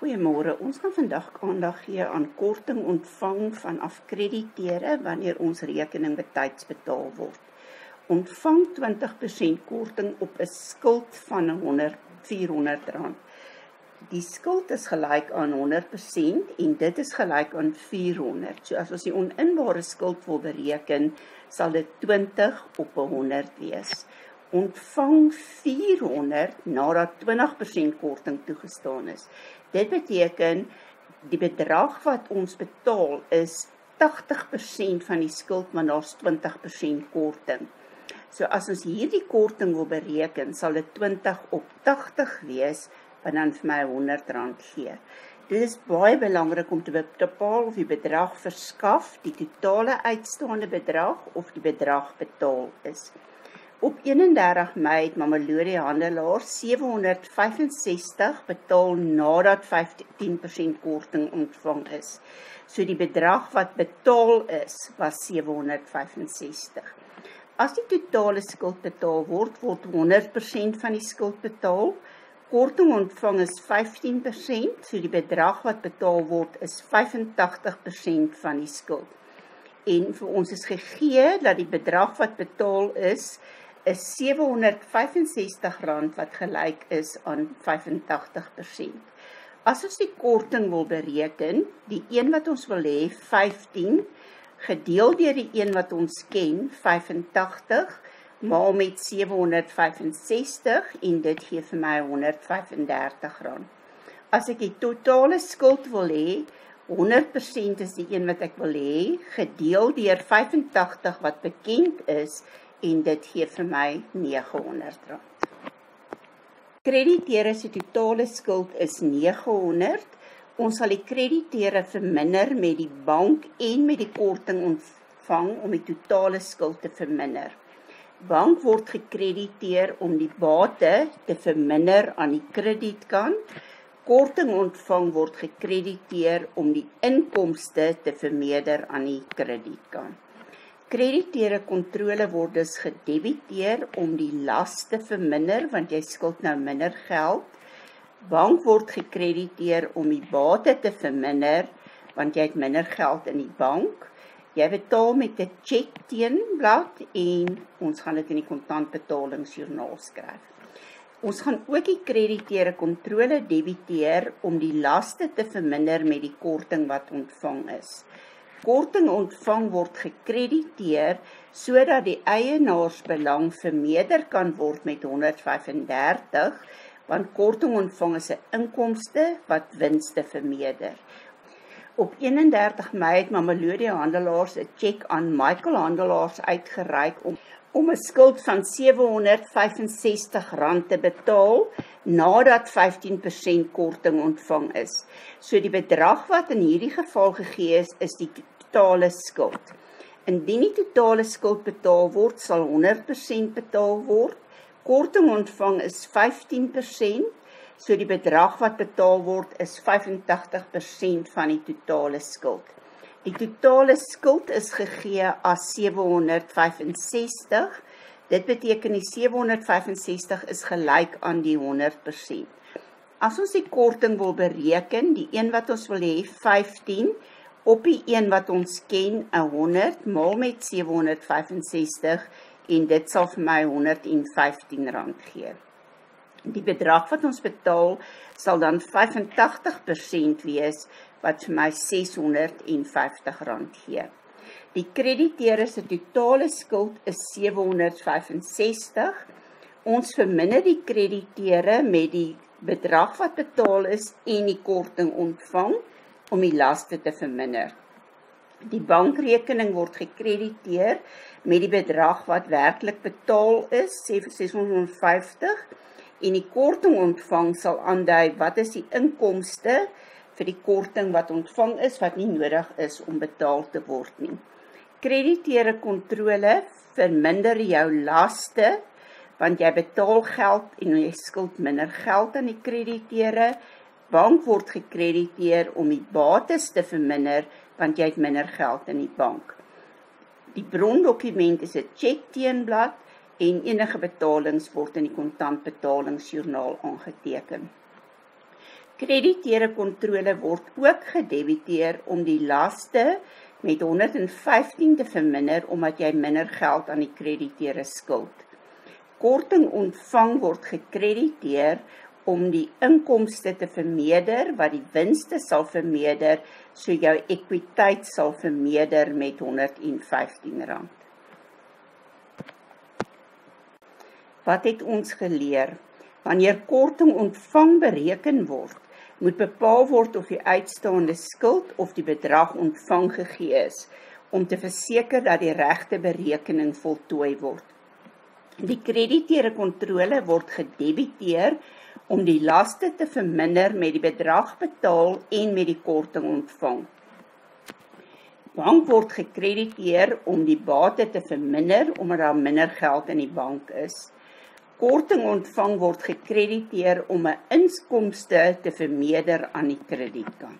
Goeiemôre, ons gaan vandag aandag gee aan korting ontvang vanaf krediteure wanneer ons rekening betyds betaal word. Ontvang 20% korting op 'n skuld van R400. Die skuld is gelyk aan 100% en dit is gelyk aan 400. So as ons die oninbare skuld wil bereken, sal dit 20 op 100 wees. Ontvang 400 nadat 20% korting toegestaan is. Dit beteken die bedrag wat ons betaal is 80% van die skuld, maar daar's 20% korting. So as ons hierdie korting wil bereken, sal dit 20 op 80 wees, wat dan vir my R100 gee. Dit is baie belangrik om te bepaal of die bedrag verskaf, die totale uitstaande bedrag of die bedrag betaal is. Op 31 Mei het Mamelodi Handelaars 765 betaal nadat 15% korting ontvang is. So die bedrag wat betaal is, was 765. As die totale skuld betaal word, word 100% van die skuld betaal. Korting ontvang is 15%, so die bedrag wat betaal word is 85% van die skuld. En vir ons is gegee dat die bedrag wat betaal is R765 wat gelyk is aan 85%. As ons die korting wil bereken, die een wat ons wil hê, 15, gedeel deur die een wat ons ken, 85, maal met 765 en dit gee vir my R135. As ek die totale skuld wil hê, 100% is die een wat ek wil hê, gedeel deur 85 wat bekend is, en dit gee vir my R900. Krediteure se totale skuld is 900. Ons sal die krediteure verminder met die bank en met die korting ontvang om die totale skuld te verminder. Bank word gekrediteer om die bate te verminder aan die kredietkant. Korting ontvang word gekrediteer om die inkomste te vermeerder aan die kredietkant. Krediteure kontrole word dus gedebiteer om die las te verminder, want jy skuld nou minder geld. Bank word gekrediteer om die bate te verminder, want jy het minder geld in die bank. Jy betaal met 'n cheque teenblad en ons gaan dit in die kontantbetalingsjoernaal skryf. Ons gaan ook die krediteure kontrole debiteer om die laste te verminder met die korting wat ontvang is. Korting ontvang word gekrediteer sodat die eienaarsbelang vermeerder kan word met 135, want korting ontvang is 'n inkomste wat winste vermeerder. Op 31 Mei het Mamelodi Handelaars 'n cheque aan Michael Handelaars uitgereik om 'n skuld van R765 te betaal nadat 15% korting ontvang is. So die bedrag wat in hierdie geval gegee is die totale skuld. Indien die totale skuld betaal word, sal 100% betaal word. Korting ontvang is 15%, so die bedrag wat betaal word is 85% van die totale skuld. Die totale skuld is gegee as 765. Dit beteken die 765 is gelyk aan die 100%. As ons die korting wil bereken, die een wat ons wil hê 15, op die een wat ons ken 100, maal met 765 en dit sal vir my R115 gee. Die bedrag wat ons betaal sal dan 85% wees, wat vir my R650 gee. Die krediteure se totale skuld is 765. Ons verminder die krediteure met die bedrag wat betaal is en die korting ontvang om die laste te verminder. Die bankrekening word gekrediteer met die bedrag wat werklik betaal is, R650, en die korting ontvang sal aandui wat is die inkomste vir die korting wat ontvang is, wat nie nodig is om betaal te word nie. Krediteure kontrole verminder jou laste, want jy betaal geld en jy skuld minder geld aan die krediteure. Bank word gekrediteer om die bates te verminder, want jy het minder geld in die bank. Die brondokument is 'n cheque teenblad en enige betalings word in die kontantbetalingsjoernaal aangeteken. Krediteure kontrole word ook gedebiteer om die laste met 115 te verminder omdat jy minder geld aan die krediteure skuld. Korting ontvang word gekrediteer om die inkomste te vermeerder wat die winste sal vermeerder, so jou ekwiteit sal vermeerder met R115. Wat het ons geleer? Wanneer korting ontvang bereken word, moet bepaal word of die uitstaande skuld of die bedrag ontvang gegee is, om te verseker dat die regte berekening voltooi word. Die krediteure kontrole word gedebiteer om die laste te verminder met die bedrag betaal en met die korting ontvang. Bank word gekrediteer om die bate te verminder omdat daar minder geld in die bank is. Korting ontvang word gekrediteer om 'n inkomste te vermeerder aan die kredietkant.